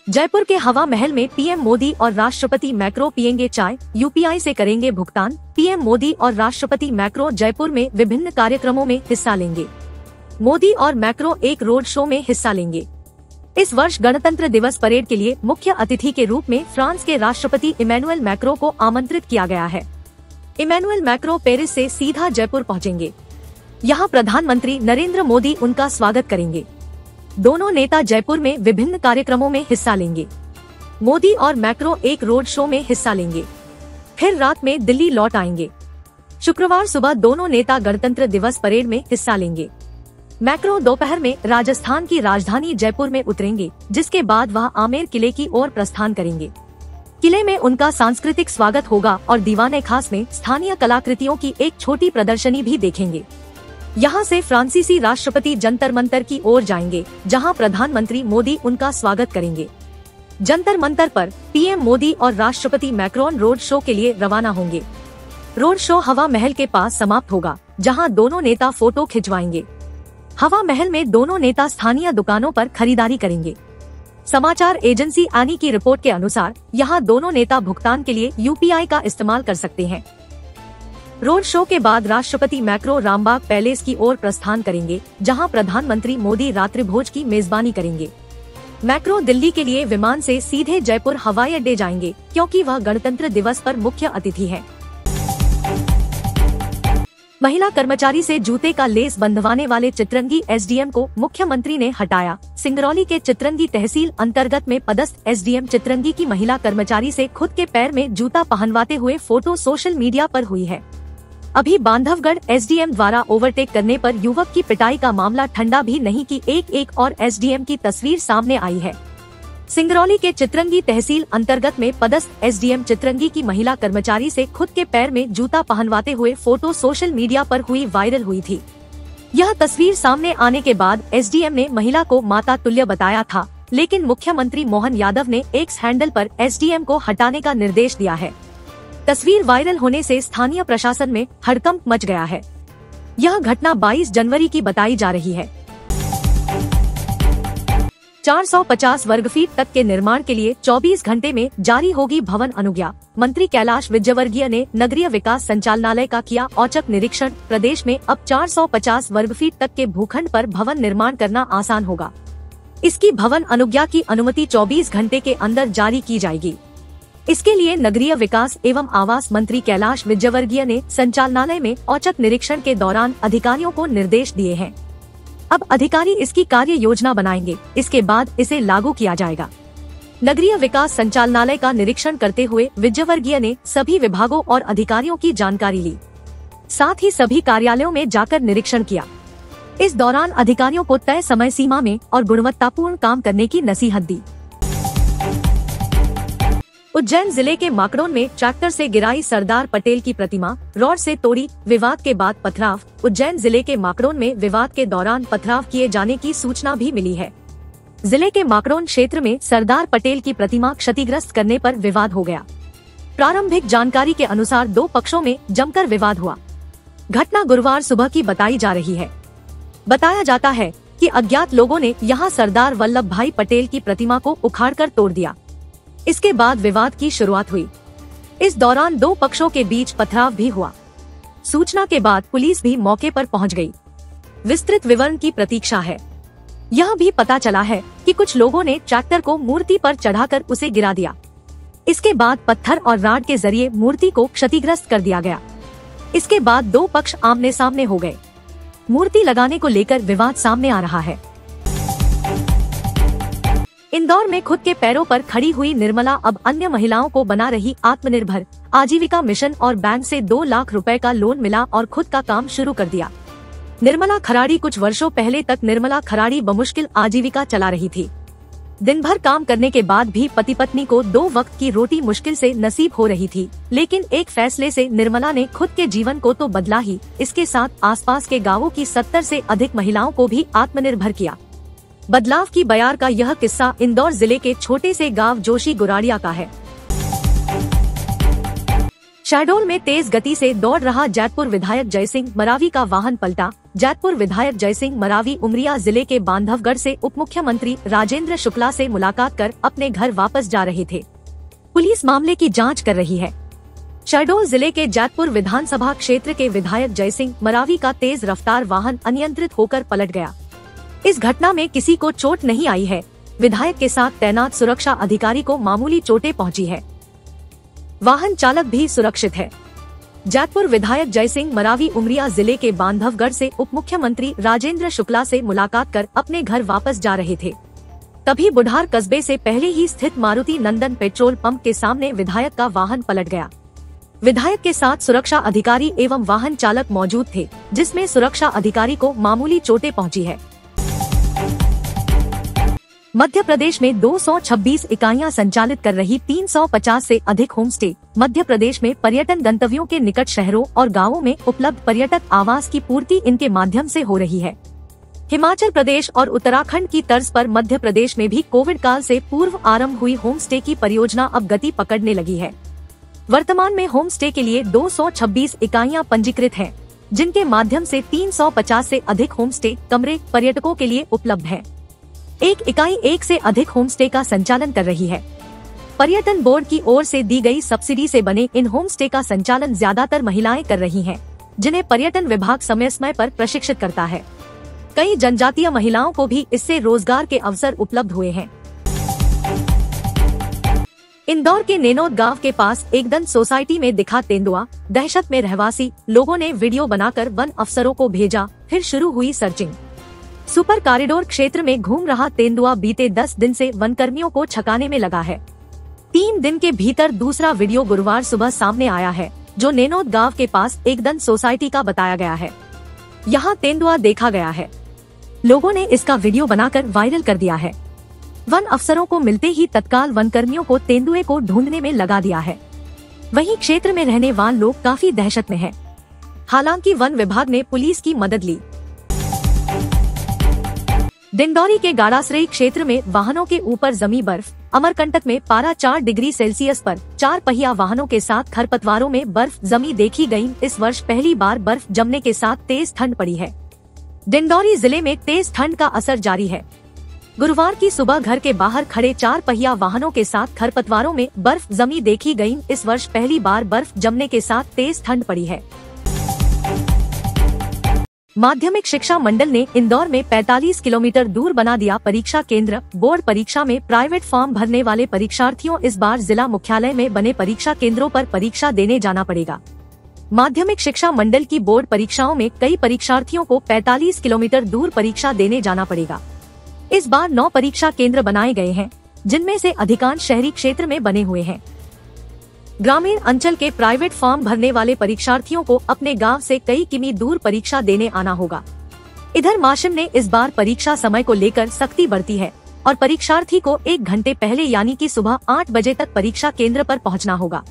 जयपुर के हवा महल में पीएम मोदी और राष्ट्रपति मैक्रो पिएंगे चाय, यूपीआई से करेंगे भुगतान। पीएम मोदी और राष्ट्रपति मैक्रो जयपुर में विभिन्न कार्यक्रमों में हिस्सा लेंगे। मोदी और मैक्रो एक रोड शो में हिस्सा लेंगे। इस वर्ष गणतंत्र दिवस परेड के लिए मुख्य अतिथि के रूप में फ्रांस के राष्ट्रपति इमैनुअल मैक्रो को आमंत्रित किया गया है। इमैनुअल मैक्रो पेरिस से सीधा जयपुर पहुंचेंगे। यहां प्रधानमंत्री नरेंद्र मोदी उनका स्वागत करेंगे। दोनों नेता जयपुर में विभिन्न कार्यक्रमों में हिस्सा लेंगे। मोदी और मैक्रो एक रोड शो में हिस्सा लेंगे, फिर रात में दिल्ली लौट आएंगे। शुक्रवार सुबह दोनों नेता गणतंत्र दिवस परेड में हिस्सा लेंगे। मैक्रो दोपहर में राजस्थान की राजधानी जयपुर में उतरेंगे, जिसके बाद वह आमेर किले की ओर प्रस्थान करेंगे। किले में उनका सांस्कृतिक स्वागत होगा और दीवाने खास में स्थानीय कलाकृतियों की एक छोटी प्रदर्शनी भी देखेंगे। यहाँ से फ्रांसीसी राष्ट्रपति जंतर मंतर की ओर जाएंगे, जहाँ प्रधानमंत्री मोदी उनका स्वागत करेंगे। जंतर मंतर पर पीएम मोदी और राष्ट्रपति मैक्रोन रोड शो के लिए रवाना होंगे। रोड शो हवा महल के पास समाप्त होगा, जहाँ दोनों नेता फोटो खिंचवाएंगे। हवा महल में दोनों नेता स्थानीय दुकानों पर खरीदारी करेंगे। समाचार एजेंसी आनी की रिपोर्ट के अनुसार यहाँ दोनों नेता भुगतान के लिए यूपीआई का इस्तेमाल कर सकते हैं। रोड शो के बाद राष्ट्रपति मैक्रो रामबाग पैलेस की ओर प्रस्थान करेंगे, जहां प्रधानमंत्री मोदी रात्रिभोज की मेजबानी करेंगे। मैक्रो दिल्ली के लिए विमान से सीधे जयपुर हवाई अड्डे जाएंगे, क्योंकि वह गणतंत्र दिवस पर मुख्य अतिथि हैं। महिला कर्मचारी से जूते का लेस बंधवाने वाले चितरंगी एसडीएम को मुख्यमंत्री ने हटाया। सिंगरौली के चितरंगी तहसील अंतर्गत में पदस्थ एसडीएम चितरंगी की महिला कर्मचारी से खुद के पैर में जूता पहनवाते हुए फोटो सोशल मीडिया पर हुई है। अभी बांधवगढ़ एसडीएम द्वारा ओवरटेक करने पर युवक की पिटाई का मामला ठंडा भी नहीं कि एक और एसडीएम की तस्वीर सामने आई है। सिंगरौली के चितरंगी तहसील अंतर्गत में पदस्थ एसडीएम चितरंगी की महिला कर्मचारी से खुद के पैर में जूता पहनवाते हुए फोटो सोशल मीडिया पर वायरल हुई थी। यह तस्वीर सामने आने के बाद एसडीएम ने महिला को माता तुल्य बताया था, लेकिन मुख्यमंत्री मोहन यादव ने एक्स हैंडल पर एसडीएम को हटाने का निर्देश दिया है। तस्वीर वायरल होने से स्थानीय प्रशासन में हड़कंप मच गया है। यह घटना 22 जनवरी की बताई जा रही है। 450 वर्ग फीट तक के निर्माण के लिए 24 घंटे में जारी होगी भवन अनुज्ञा। मंत्री कैलाश विजयवर्गीय ने नगरीय विकास संचालनालय का किया औचक निरीक्षण। प्रदेश में अब 450 वर्ग फीट तक के भूखंड पर भवन निर्माण करना आसान होगा। इसकी भवन अनुज्ञा की अनुमति 24 घंटे के अंदर जारी की जाएगी। इसके लिए नगरीय विकास एवं आवास मंत्री कैलाश विजयवर्गीय ने संचालनालय में औचक निरीक्षण के दौरान अधिकारियों को निर्देश दिए हैं। अब अधिकारी इसकी कार्य योजना बनाएंगे, इसके बाद इसे लागू किया जाएगा। नगरीय विकास संचालनालय का निरीक्षण करते हुए विजयवर्गीय ने सभी विभागों और अधिकारियों की जानकारी ली, साथ ही सभी कार्यालयों में जाकर निरीक्षण किया। इस दौरान अधिकारियों को तय समय सीमा में और गुणवत्तापूर्ण काम करने की नसीहत दी। उज्जैन जिले के माकड़ौन में ट्रैक्टर से गिराई सरदार पटेल की प्रतिमा, रॉड से तोड़ी, विवाद के बाद पथराव। उज्जैन जिले के माकड़ौन में विवाद के दौरान पथराव किए जाने की सूचना भी मिली है। जिले के माकड़ौन क्षेत्र में सरदार पटेल की प्रतिमा क्षतिग्रस्त करने पर विवाद हो गया। प्रारंभिक जानकारी के अनुसार दो पक्षों में जमकर विवाद हुआ। घटना गुरुवार सुबह की बताई जा रही है। बताया जाता है कि अज्ञात लोगों ने यहां सरदार वल्लभ भाई पटेल की प्रतिमा को उखाड़कर तोड़ दिया। इसके बाद विवाद की शुरुआत हुई। इस दौरान दो पक्षों के बीच पथराव भी हुआ। सूचना के बाद पुलिस भी मौके पर पहुंच गई। विस्तृत विवरण की प्रतीक्षा है। यह भी पता चला है कि कुछ लोगों ने ट्रैक्टर को मूर्ति पर चढ़ाकर उसे गिरा दिया। इसके बाद पत्थर और राड के जरिए मूर्ति को क्षतिग्रस्त कर दिया गया। इसके बाद दो पक्ष आमने सामने हो गए। मूर्ति लगाने को लेकर विवाद सामने आ रहा है। इंदौर में खुद के पैरों पर खड़ी हुई निर्मला अब अन्य महिलाओं को बना रही आत्मनिर्भर। आजीविका मिशन और बैंक से 2 लाख रुपए का लोन मिला और खुद का काम शुरू कर दिया। निर्मला खराड़ी कुछ वर्षों पहले तक निर्मला खराड़ी बमुश्किल आजीविका चला रही थी। दिन भर काम करने के बाद भी पति पत्नी को 2 वक्त की रोटी मुश्किल से नसीब हो रही थी, लेकिन एक फैसले से निर्मला ने खुद के जीवन को तो बदला ही, इसके साथ आसपास के गाँवों की 70 से अधिक महिलाओं को भी आत्मनिर्भर किया। बदलाव की बयार का यह किस्सा इंदौर जिले के छोटे से गांव जोशी गुराड़िया का है। शहडोल में तेज गति से दौड़ रहा जैतपुर विधायक जयसिंह मरावी का वाहन पलटा। जैतपुर विधायक जयसिंह मरावी उमरिया जिले के बांधवगढ़ से उप मुख्यमंत्री राजेंद्र शुक्ला से मुलाकात कर अपने घर वापस जा रहे थे। पुलिस मामले की जांच कर रही है। शहडोल जिले के जैतपुर विधानसभा क्षेत्र के विधायक जयसिंह मरावी का तेज रफ्तार वाहन अनियंत्रित होकर पलट गया। इस घटना में किसी को चोट नहीं आई है। विधायक के साथ तैनात सुरक्षा अधिकारी को मामूली चोटें पहुंची है। वाहन चालक भी सुरक्षित है। जैतपुर विधायक जयसिंह मरावी उमरिया जिले के बांधवगढ़ से उप मुख्यमंत्री राजेंद्र शुक्ला से मुलाकात कर अपने घर वापस जा रहे थे। तभी बुढ़ार कस्बे से पहले ही स्थित मारुति नंदन पेट्रोल पंप के सामने विधायक का वाहन पलट गया। विधायक के साथ सुरक्षा अधिकारी एवं वाहन चालक मौजूद थे, जिसमें सुरक्षा अधिकारी को मामूली चोटें पहुंची है। मध्य प्रदेश में 226 इकाइयां संचालित कर रही 350 से अधिक होम स्टे मध्य प्रदेश में पर्यटन गंतव्यों के निकट शहरों और गांवों में उपलब्ध पर्यटक आवास की पूर्ति इनके माध्यम से हो रही है। हिमाचल प्रदेश और उत्तराखंड की तर्ज पर मध्य प्रदेश में भी कोविड काल से पूर्व आरंभ हुई होम स्टे की परियोजना अब गति पकड़ने लगी है। वर्तमान में होम स्टे के लिए 226 इकाइयां पंजीकृत हैं, जिनके माध्यम से 350 से अधिक होम स्टे कमरे पर्यटकों के लिए उपलब्ध है। एक इकाई 1 से अधिक होम स्टे का संचालन कर रही है। पर्यटन बोर्ड की ओर से दी गई सब्सिडी से बने इन होम स्टे का संचालन ज्यादातर महिलाएं कर रही हैं, जिन्हें पर्यटन विभाग समय समय पर प्रशिक्षित करता है। कई जनजातीय महिलाओं को भी इससे रोजगार के अवसर उपलब्ध हुए हैं। इंदौर के नेनोद गांव के पास एकदन सोसाइटी में दिखा तेंदुआ। दहशत में रहवासी लोगों ने वीडियो बनाकर वन अफसरों को भेजा, फिर शुरू हुई सर्चिंग। सुपर कॉरिडोर क्षेत्र में घूम रहा तेंदुआ बीते 10 दिन से वन कर्मियों को छकाने में लगा है। 3 दिन के भीतर दूसरा वीडियो गुरुवार सुबह सामने आया है, जो नेनोद गांव के पास एकदन सोसाइटी का बताया गया है। यहाँ तेंदुआ देखा गया है। लोगों ने इसका वीडियो बनाकर वायरल कर दिया है। वन अफसरों को मिलते ही तत्काल वन कर्मियों को तेंदुए को ढूंढने में लगा दिया है। वहीं क्षेत्र में रहने वाले लोग काफी दहशत में हैं। हालांकि वन विभाग ने पुलिस की मदद ली। डिंडौरी के गाड़ासरई क्षेत्र में वाहनों के ऊपर जमी बर्फ। अमरकंटक में पारा 4 डिग्री सेल्सियस पर 4 पहिया वाहनों के साथ खरपतवारों में बर्फ जमी देखी गई। इस वर्ष पहली बार बर्फ जमने के साथ तेज ठंड पड़ी है। डिंडौरी जिले में तेज ठंड का असर जारी है। गुरुवार की सुबह घर के बाहर खड़े 4 पहिया वाहनों के साथ खरपतवारों में बर्फ जमी देखी गई। इस वर्ष पहली बार बर्फ जमने के साथ तेज ठंड पड़ी है। माध्यमिक शिक्षा मंडल ने इंदौर में 45 किलोमीटर दूर बना दिया परीक्षा केंद्र। बोर्ड परीक्षा में प्राइवेट फॉर्म भरने वाले परीक्षार्थियों इस बार जिला मुख्यालय में बने परीक्षा केंद्रों पर परीक्षा देने जाना पड़ेगा। माध्यमिक शिक्षा मंडल की बोर्ड परीक्षाओं में कई परीक्षार्थियों को 45 किलोमीटर दूर परीक्षा देने जाना पड़ेगा। इस बार 9 परीक्षा केंद्र बनाए गए हैं, जिनमें से अधिकांश शहरी क्षेत्र में बने हुए हैं। ग्रामीण अंचल के प्राइवेट फॉर्म भरने वाले परीक्षार्थियों को अपने गांव से कई किमी दूर परीक्षा देने आना होगा। इधर माशिम ने इस बार परीक्षा समय को लेकर सख्ती बरती है और परीक्षार्थी को 1 घंटे पहले यानी कि सुबह 8 बजे तक परीक्षा केंद्र पर पहुंचना होगा।